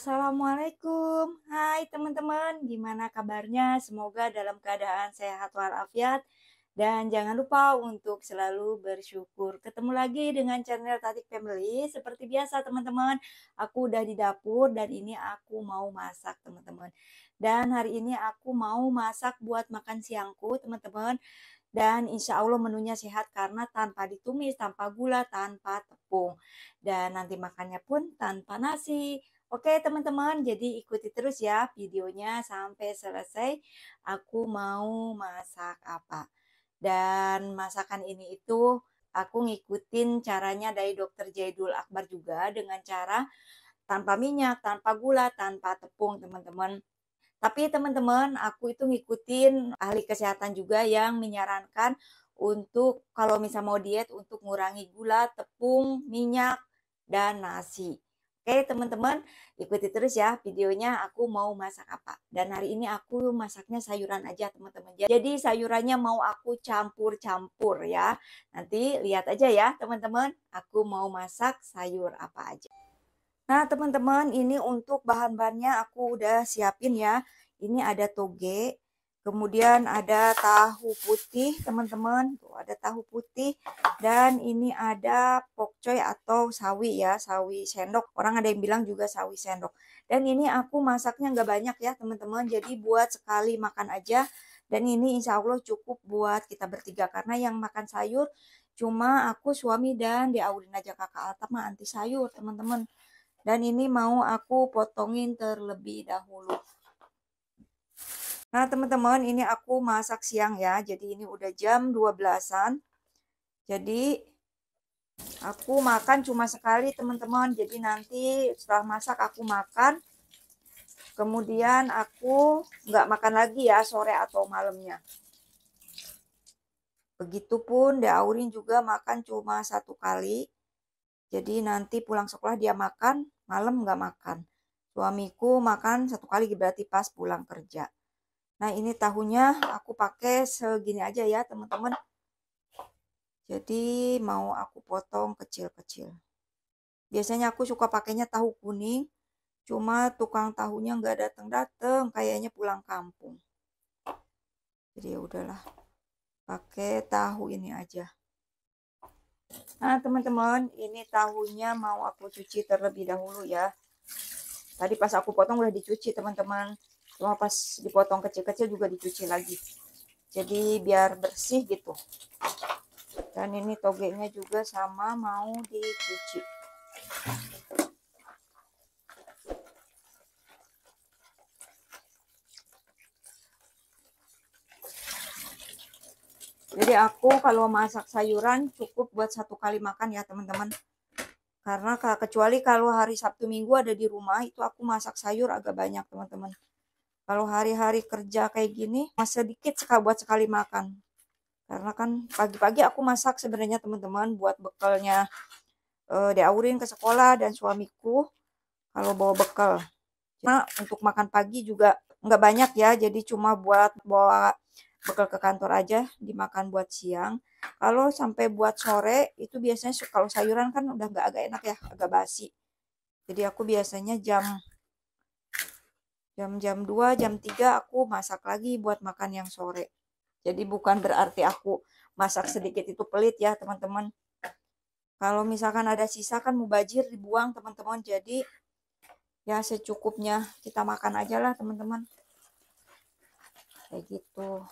Assalamualaikum. Hai teman-teman, gimana kabarnya? Semoga dalam keadaan sehat walafiat. Dan jangan lupa untuk selalu bersyukur. Ketemu lagi dengan channel Tatik Family. Seperti biasa teman-teman, aku udah di dapur dan ini aku mau masak teman-teman. Dan hari ini aku mau masak buat makan siangku teman-teman. Dan insya Allah menunya sehat karena tanpa ditumis, tanpa gula, tanpa tepung. Dan nanti makannya pun tanpa nasi. Oke teman-teman, jadi ikuti terus ya videonya sampai selesai. Aku mau masak apa. Dan masakan ini itu aku ngikutin caranya dari Dokter Jaidul Akbar juga dengan cara tanpa minyak, tanpa gula, tanpa tepung teman-teman. Tapi teman-teman, aku itu ngikutin ahli kesehatan juga yang menyarankan untuk kalau misal mau diet untuk mengurangi gula, tepung, minyak, dan nasi. Oke teman-teman, ikuti terus ya videonya aku mau masak apa. Dan hari ini aku masaknya sayuran aja teman-teman. Jadi sayurannya mau aku campur-campur ya. Nanti lihat aja ya teman-teman, aku mau masak sayur apa aja. Nah, teman-teman, ini untuk bahan-bahannya aku udah siapin ya. Ini ada toge, kemudian ada tahu putih, teman-teman. Tuh, ada tahu putih dan ini ada pokcoy atau sawi ya, sawi sendok. Orang ada yang bilang juga sawi sendok. Dan ini aku masaknya nggak banyak ya, teman-teman. Jadi buat sekali makan aja. Dan ini insya Allah cukup buat kita bertiga karena yang makan sayur cuma aku, suami dan diaudin aja kakak Alta mah anti sayur, teman-teman. Dan ini mau aku potongin terlebih dahulu. Nah teman-teman, ini aku masak siang ya. Jadi ini udah jam 12-an. Jadi aku makan cuma sekali teman-teman. Jadi nanti setelah masak aku makan. Kemudian aku nggak makan lagi ya sore atau malamnya. Begitupun Aurin juga makan cuma satu kali. Jadi nanti pulang sekolah dia makan, malam nggak makan. Suamiku makan satu kali berarti pas pulang kerja. Nah ini tahunya aku pakai segini aja ya teman-teman. Jadi mau aku potong kecil-kecil. Biasanya aku suka pakainya tahu kuning. Cuma tukang tahunya nggak datang-datang, kayaknya pulang kampung. Jadi ya udahlah, pakai tahu ini aja. Nah teman-teman, ini tahunya mau aku cuci terlebih dahulu ya. Tadi pas aku potong udah dicuci teman-teman. Cuma pas dipotong kecil-kecil juga dicuci lagi. Jadi biar bersih gitu. Dan ini togenya juga sama mau dicuci. Jadi aku kalau masak sayuran cukup buat satu kali makan ya teman-teman. Karena kecuali kalau hari Sabtu Minggu ada di rumah itu aku masak sayur agak banyak teman-teman. Kalau hari-hari kerja kayak gini masih sedikit buat sekali makan. Karena kan pagi-pagi aku masak sebenarnya teman-teman buat bekalnya Aurin ke sekolah dan suamiku kalau bawa bekal. Nah, untuk makan pagi juga nggak banyak ya, jadi cuma buat bawa bekal ke kantor aja, dimakan buat siang. Kalau sampai buat sore, itu biasanya kalau sayuran kan udah nggak agak enak ya, agak basi. Jadi aku biasanya jam 2, jam 3 aku masak lagi buat makan yang sore. Jadi bukan berarti aku masak sedikit itu pelit ya teman-teman. Kalau misalkan ada sisa kan mubazir dibuang teman-teman. Jadi ya secukupnya kita makan aja lah teman-teman. Kayak gitu.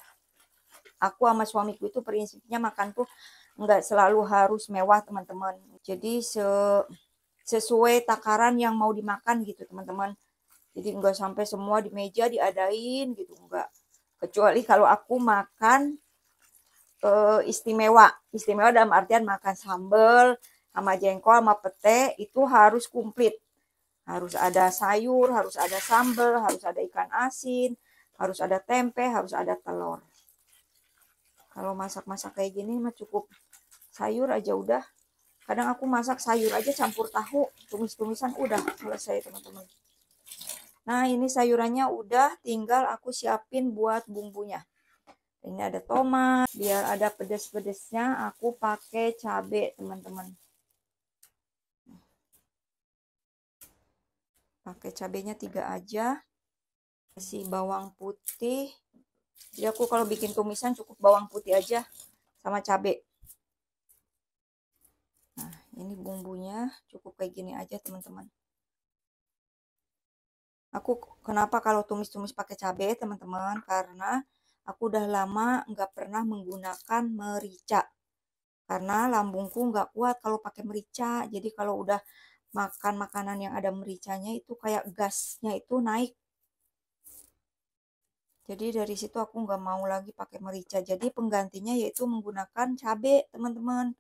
Aku sama suamiku itu prinsipnya makan tuh nggak selalu harus mewah teman-teman. Jadi sesuai takaran yang mau dimakan gitu teman-teman. Jadi nggak sampai semua di meja diadain gitu, enggak. Kecuali kalau aku makan istimewa. Istimewa dalam artian makan sambal sama jengkol sama pete itu harus komplit. Harus ada sayur, harus ada sambal, harus ada ikan asin, harus ada tempe, harus ada telur. Kalau masak-masak kayak gini mah cukup sayur aja udah. Kadang aku masak sayur aja campur tahu, tumis-tumisan udah selesai teman-teman. Nah ini sayurannya udah, tinggal aku siapin buat bumbunya. Ini ada tomat, biar ada pedes-pedesnya aku pakai cabai teman-teman. Pakai cabenya 3 aja. Kasih bawang putih. Jadi aku kalau bikin tumisan cukup bawang putih aja sama cabai. Nah, ini bumbunya cukup kayak gini aja, teman-teman. Aku kenapa kalau tumis-tumis pakai cabai, teman-teman? Karena aku udah lama nggak pernah menggunakan merica. Karena lambungku nggak kuat kalau pakai merica. Jadi kalau udah makan makanan yang ada mericanya itu kayak gasnya itu naik. Jadi dari situ aku nggak mau lagi pakai merica. Jadi penggantinya yaitu menggunakan cabai, teman-teman.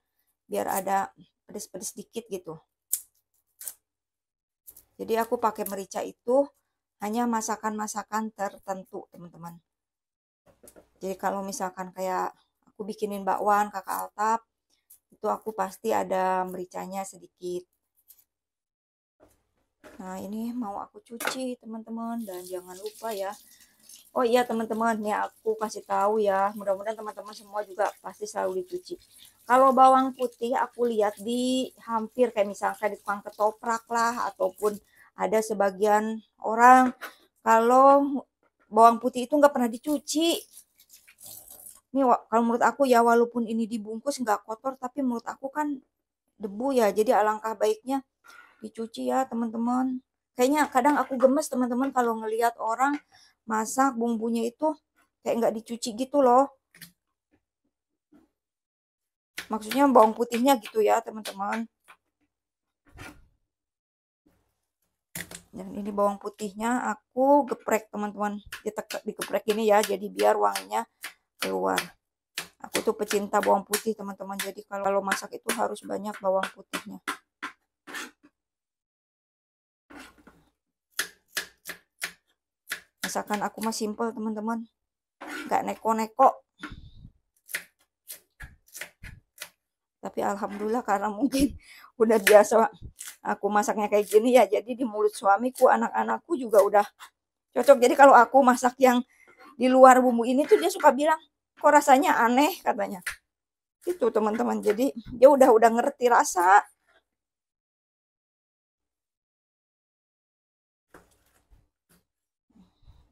Biar ada pedes-pedes dikit gitu. Jadi aku pakai merica itu hanya masakan-masakan tertentu, teman-teman. Jadi kalau misalkan kayak aku bikinin bakwan, kakak altap, itu aku pasti ada mericanya sedikit. Nah, ini mau aku cuci, teman-teman. Dan jangan lupa ya. Oh iya, teman-teman, nih aku kasih tahu ya. Mudah-mudahan teman-teman semua juga pasti selalu dicuci. Kalau bawang putih aku lihat di hampir kayak misalkan di tukang ketoprak lah, ataupun ada sebagian orang kalau bawang putih itu nggak pernah dicuci. Ini kalau menurut aku ya, walaupun ini dibungkus nggak kotor, tapi menurut aku kan debu ya. Jadi alangkah baiknya dicuci ya, teman-teman. Kayaknya kadang aku gemes, teman-teman, kalau ngelihat orang masak bumbunya itu kayak nggak dicuci gitu loh. Maksudnya bawang putihnya gitu ya, teman-teman. Dan ini bawang putihnya aku geprek, teman-teman. Digeprek ini ya, jadi biar wanginya keluar. Aku tuh pecinta bawang putih, teman-teman. Jadi kalau masak itu harus banyak bawang putihnya. Masakan aku mah simple, teman-teman. Nggak neko-neko. Tapi alhamdulillah karena mungkin udah biasa aku masaknya kayak gini ya. Jadi di mulut suamiku, anak-anakku juga udah cocok. Jadi kalau aku masak yang di luar bumbu ini tuh dia suka bilang, kok rasanya aneh katanya. Itu, teman-teman. Jadi dia udah ngerti rasa.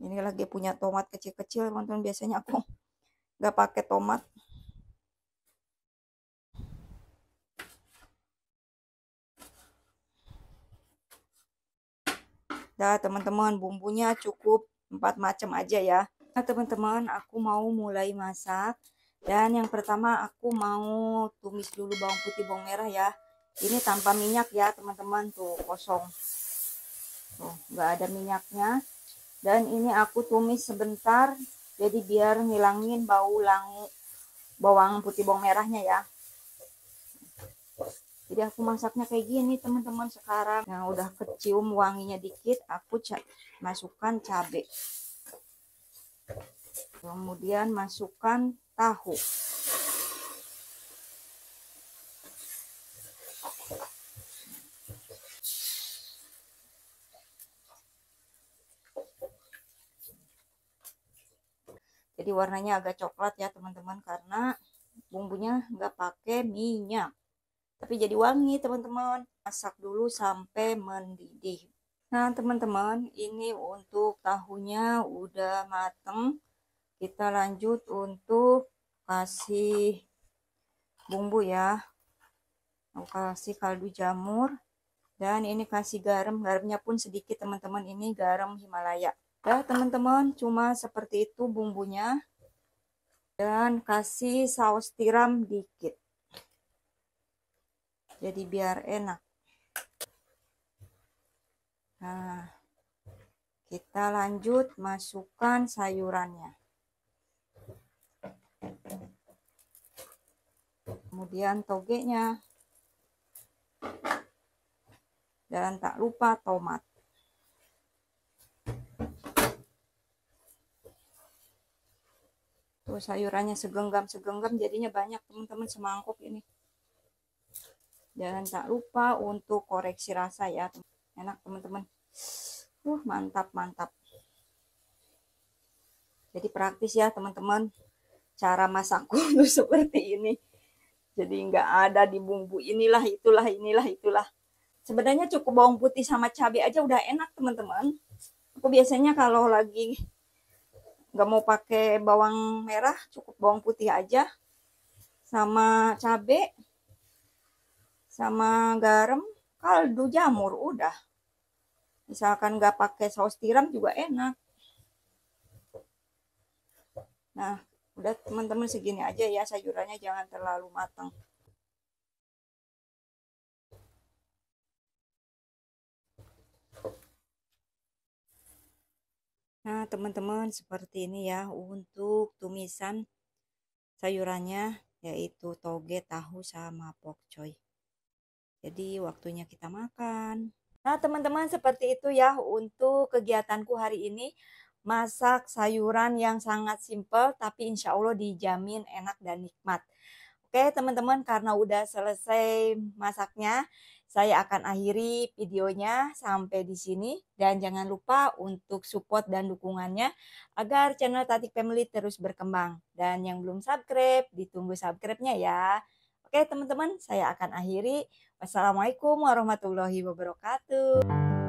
Ini lagi punya tomat kecil-kecil, teman-teman. Biasanya aku nggak pakai tomat. Dah, teman-teman, bumbunya cukup 4 macam aja ya. Nah, teman-teman, aku mau mulai masak. Dan yang pertama aku mau tumis dulu bawang putih, bawang merah ya. Ini tanpa minyak ya, teman-teman. Tuh, kosong. Tuh, nggak ada minyaknya. Dan ini aku tumis sebentar. Jadi biar ngilangin bau bawang putih, bawang merahnya ya. Jadi aku masaknya kayak gini, teman-teman. Sekarang yang udah kecium wanginya dikit, aku masukkan cabai. Kemudian masukkan tahu. Jadi warnanya agak coklat ya, teman-teman, karena bumbunya nggak pakai minyak. Tapi jadi wangi, teman-teman. Masak dulu sampai mendidih. Nah, teman-teman, ini untuk tahunya udah mateng. Kita lanjut untuk kasih bumbu ya. Aku kasih kaldu jamur. Dan ini kasih garam. Garamnya pun sedikit, teman-teman. Ini garam Himalaya. Ya, teman-teman, cuma seperti itu bumbunya. Dan kasih saus tiram dikit. Jadi biar enak. Nah, kita lanjut masukkan sayurannya. Kemudian togenya. Dan tak lupa tomat. Tuh sayurannya segenggam jadinya banyak, teman-teman, semangkuk ini. Dan tak lupa untuk koreksi rasa ya. Enak, teman-teman. Mantap. Jadi praktis ya, teman-teman. Cara masakku tuh seperti ini. Jadi nggak ada di bumbu inilah, itulah. Sebenarnya cukup bawang putih sama cabai aja udah enak teman-teman. Aku biasanya kalau lagi nggak mau pakai bawang merah, cukup bawang putih aja sama cabai sama garam, kaldu jamur udah. Misalkan nggak pakai saus tiram juga enak. Nah, udah teman-teman segini aja ya, sayurannya jangan terlalu matang. Nah, teman-teman seperti ini ya untuk tumisan sayurannya, yaitu toge, tahu, sama pokcoy. Jadi waktunya kita makan. Nah, teman-teman seperti itu ya untuk kegiatanku hari ini. Masak sayuran yang sangat simpel tapi insya Allah dijamin enak dan nikmat. Oke teman-teman, karena udah selesai masaknya, saya akan akhiri videonya sampai di sini. Dan jangan lupa untuk support dan dukungannya agar channel Tatik Family terus berkembang. Dan yang belum subscribe, ditunggu subscribe-nya ya. Oke teman-teman, saya akan akhiri. Wassalamualaikum warahmatullahi wabarakatuh.